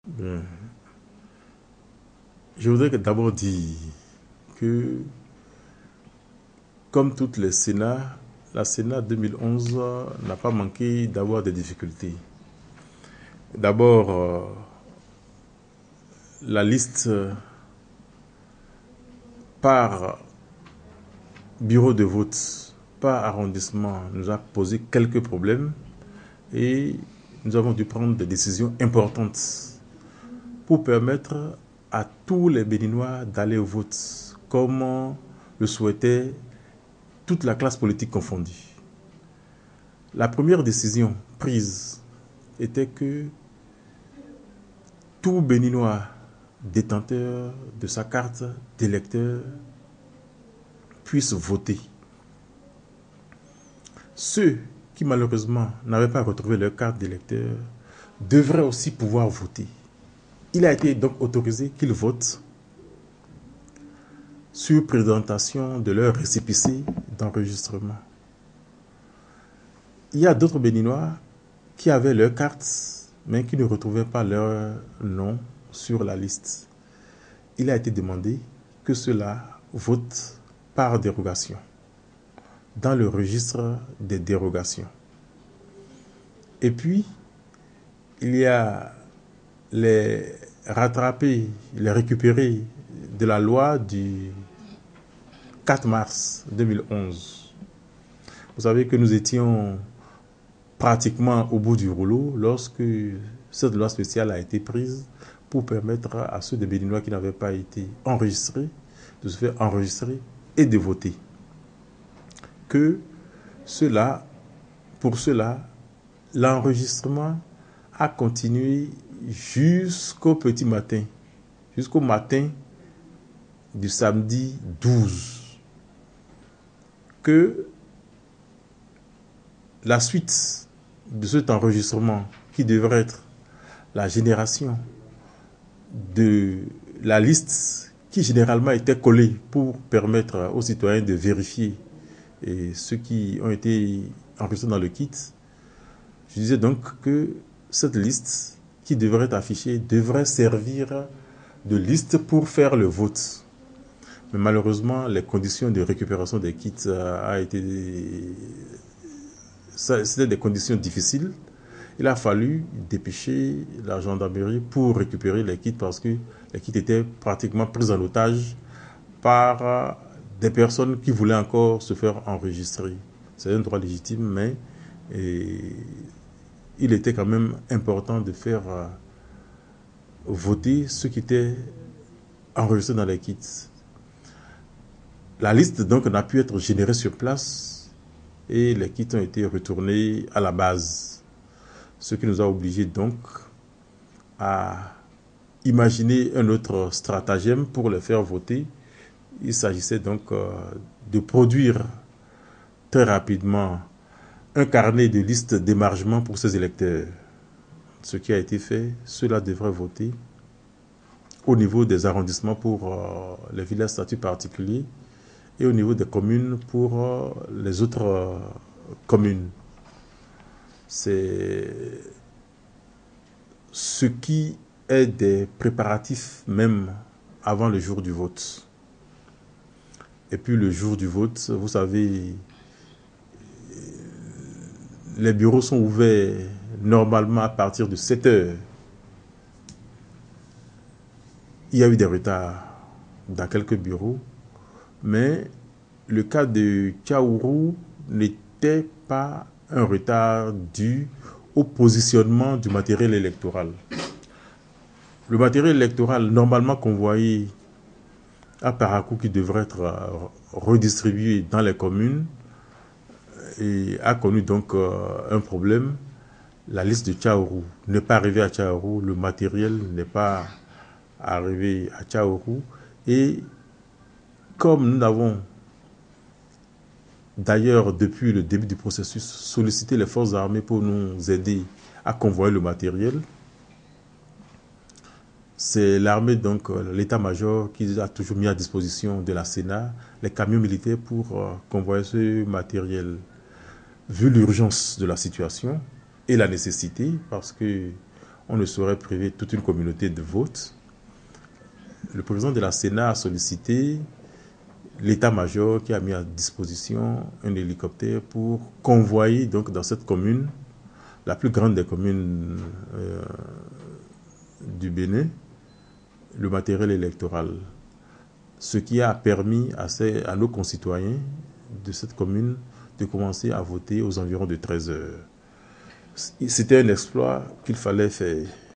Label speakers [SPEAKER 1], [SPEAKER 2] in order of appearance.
[SPEAKER 1] Bien. Je voudrais d'abord dire que, comme toutes les Sénats, la Sénat 2011 n'a pas manqué d'avoir des difficultés. D'abord, la liste par bureau de vote, par arrondissement, nous a posé quelques problèmes et nous avons dû prendre des décisions importantes pour permettre à tous les Béninois d'aller au vote, comme le souhaitait toute la classe politique confondue. La première décision prise était que tout Béninois détenteur de sa carte d'électeur puisse voter. Ceux qui malheureusement n'avaient pas retrouvé leur carte d'électeur devraient aussi pouvoir voter. Il a été donc autorisé qu'ils votent sur présentation de leur récépissé d'enregistrement. Il y a d'autres Béninois qui avaient leur carte, mais qui ne retrouvaient pas leur nom sur la liste. Il a été demandé que ceux-là votent par dérogation, dans le registre des dérogations. Et puis, il y a les rattrapés, les récupérés de la loi du 4 mars 2011. Vous savez que nous étions pratiquement au bout du rouleau lorsque cette loi spéciale a été prise pour permettre à ceux des Béninois qui n'avaient pas été enregistrés de se faire enregistrer et de voter. Que pour cela, l'enregistrement a continué jusqu'au petit matin, jusqu'au matin du samedi 12. Que la suite de cet enregistrement, qui devrait être la génération de la liste qui généralement était collée pour permettre aux citoyens de vérifier ceux qui ont été enregistrés dans le kit, je disais donc que cette liste qui devrait être affichée devrait servir de liste pour faire le vote. Mais malheureusement, les conditions de récupération des kits c'était des conditions difficiles. Il a fallu dépêcher la gendarmerie pour récupérer les kits parce que les kits étaient pratiquement pris en otage par des personnes qui voulaient encore se faire enregistrer. C'est un droit légitime, mais il était quand même important de faire voter ceux qui étaient enregistrés dans les kits. La liste donc n'a pu être générée sur place et les kits ont été retournés à la base. Ce qui nous a obligés donc à imaginer un autre stratagème pour les faire voter. Il s'agissait donc de produire très rapidement un carnet de liste d'émargement pour ces électeurs. Ce qui a été fait, ceux-là devraient voter au niveau des arrondissements pour les villages statut particulier et au niveau des communes pour les autres communes. C'est ce qui est des préparatifs même avant le jour du vote. Et puis le jour du vote, vous savez, les bureaux sont ouverts normalement à partir de 7 heures. Il y a eu des retards dans quelques bureaux, mais le cas de Tchaourou n'était pas un retard dû au positionnement du matériel électoral. Le matériel électoral normalement convoyé à Parakou qui devrait être redistribué dans les communes et a connu donc un problème. La liste de Tchaourou n'est pas arrivée à Tchaourou, le matériel n'est pas arrivé à Tchaourou et comme nous n'avons d'ailleurs depuis le début du processus sollicité les forces armées pour nous aider à convoyer le matériel, c'est l'armée, donc l'état-major, qui a toujours mis à disposition de la Sénat les camions militaires pour convoyer ce matériel. Vu l'urgence de la situation et la nécessité, parce que on ne saurait priver toute une communauté de vote. Le président de la Sénat a sollicité l'état-major qui a mis à disposition un hélicoptère pour convoyer donc dans cette commune, la plus grande des communes du Bénin, le matériel électoral. Ce qui a permis à nos concitoyens de cette commune de commencer à voter aux environs de 13 heures. C'était un exploit qu'il fallait faire.